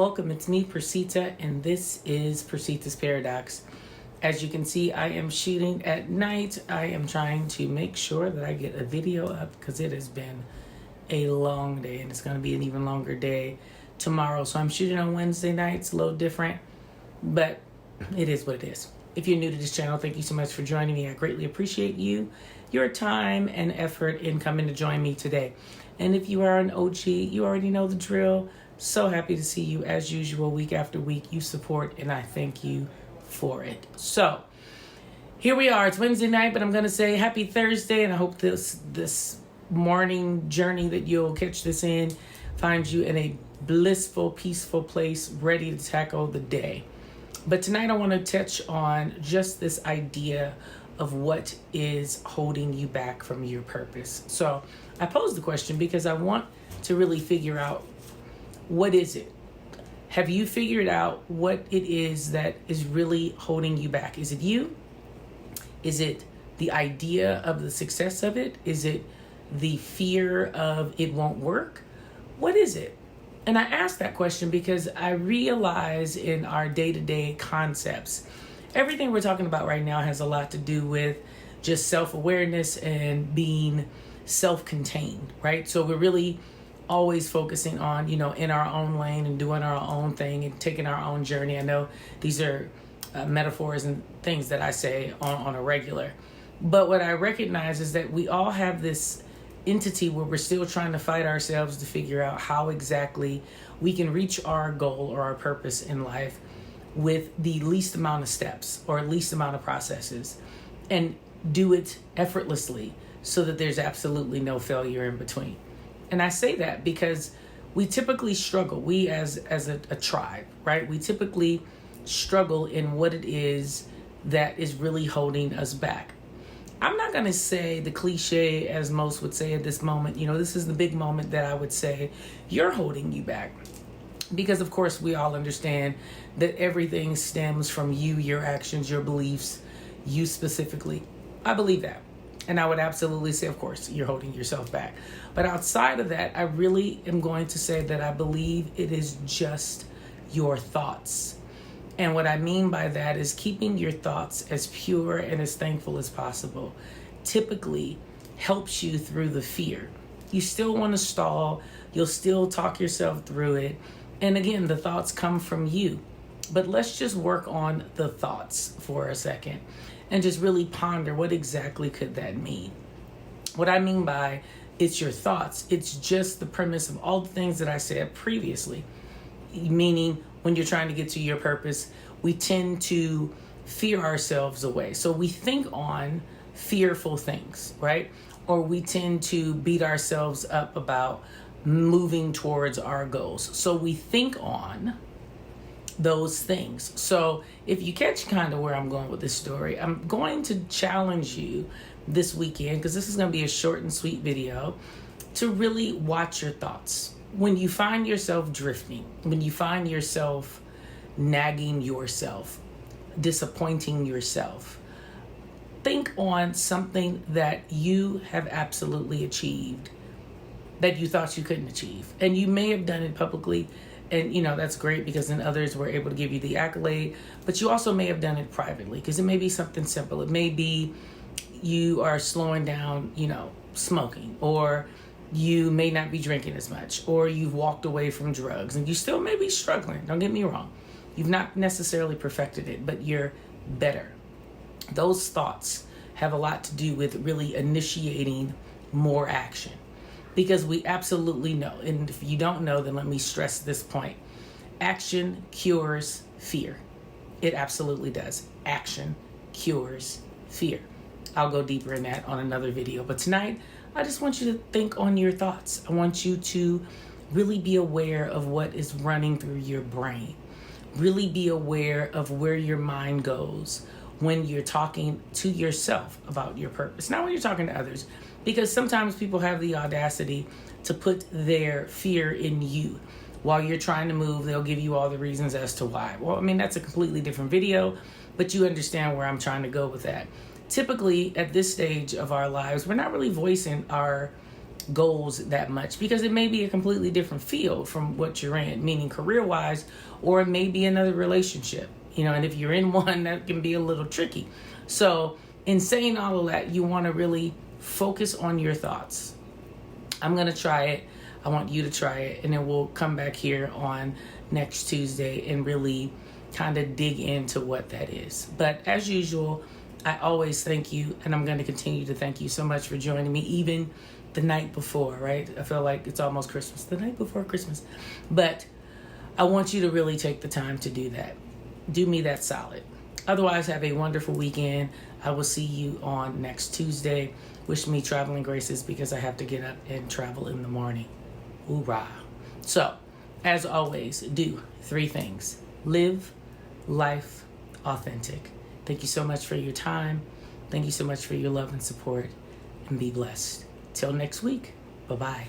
Welcome, it's me, Percita, and this is Percita's Paradox. As you can see, I am shooting at night. I am trying to make sure that I get a video up because it has been a long day and it's going to be an even longer day tomorrow. So I'm shooting on Wednesday nights, a little different, but it is what it is. If you're new to this channel, thank you so much for joining me. I greatly appreciate your time and effort in coming to join me today. And if you are an OG, you already know the drill. So happy to see you as usual, week after week. You support, and I thank you for it. So here we are. It's Wednesday night, but I'm going to say happy Thursday, and I hope this morning journey that you'll catch this in finds you in a blissful, peaceful place, ready to tackle the day. But tonight I want to touch on just this idea of what is holding you back from your purpose. So I posed the question because I want to really figure out, what is it? Have you figured out what it is that is really holding you back? Is it you? Is it the idea of the success of it? Is it the fear of it won't work? What is it? And I ask that question because I realize in our day-to-day concepts, everything we're talking about right now has a lot to do with just self-awareness and being self-contained, right? So we're really always focusing on, in our own lane and doing our own thing and taking our own journey. I know these are metaphors and things that I say on a regular. But what I recognize is that we all have this entity where we're still trying to fight ourselves to figure out how exactly we can reach our goal or our purpose in life with the least amount of steps or least amount of processes, and do it effortlessly so that there's absolutely no failure in between. And I say that because we typically struggle, we as a tribe, right? We typically struggle in what it is that is really holding us back. I'm not going to say the cliche, as most would say at this moment, this is the big moment that I would say you're holding you back. Because, of course, we all understand that everything stems from you, your actions, your beliefs, you specifically. I believe that. And I would absolutely say, of course, you're holding yourself back. But outside of that, I really am going to say that I believe it is just your thoughts. And what I mean by that is keeping your thoughts as pure and as thankful as possible typically helps you through the fear. You still want to stall. You'll still talk yourself through it. And again, the thoughts come from you. But let's just work on the thoughts for a second and just really ponder what exactly could that mean. What I mean by it's your thoughts, it's just the premise of all the things that I said previously. Meaning, when you're trying to get to your purpose, we tend to fear ourselves away. So we think on fearful things, right? Or we tend to beat ourselves up about moving towards our goals. So we think on those things. So if you catch kind of where I'm going with this story, I'm going to challenge you this weekend, because this is going to be a short and sweet video, to really watch your thoughts. When you find yourself drifting, when you find yourself nagging yourself, disappointing yourself, think on something that you have absolutely achieved that you thought you couldn't achieve. And you may have done it publicly, and that's great because then others were able to give you the accolade, but you also may have done it privately because it may be something simple. It may be you are slowing down, smoking, or you may not be drinking as much, or you've walked away from drugs and you still may be struggling. Don't get me wrong. You've not necessarily perfected it, but you're better. Those thoughts have a lot to do with really initiating more action, because we absolutely know. And if you don't know, then let me stress this point. Action cures fear. It absolutely does. Action cures fear. I'll go deeper in that on another video. But tonight, I just want you to think on your thoughts. I want you to really be aware of what is running through your brain. Really be aware of where your mind goes when you're talking to yourself about your purpose. Not when you're talking to others, because sometimes people have the audacity to put their fear in you. While you're trying to move, they'll give you all the reasons as to why. Well, that's a completely different video, but you understand where I'm trying to go with that. Typically, at this stage of our lives, we're not really voicing our goals that much, because it may be a completely different field from what you're in, meaning career-wise, or it may be another relationship, and if you're in one, that can be a little tricky. So in saying all of that, you want to really focus on your thoughts. I'm going to try it. I want you to try it, and then we'll come back here on next Tuesday and really kind of dig into what that is. But as usual, I always thank you, and I'm going to continue to thank you so much for joining me, even the night before, right? I feel like it's almost Christmas, the night before Christmas. But I want you to really take the time to do that. Do me that solid. Otherwise, have a wonderful weekend. I will see you on next Tuesday. Wish me traveling graces, because I have to get up and travel in the morning. Hoorah. So, as always, do 3 things. Live life authentic. Thank you so much for your time. Thank you so much for your love and support. And be blessed. Till next week. Bye-bye.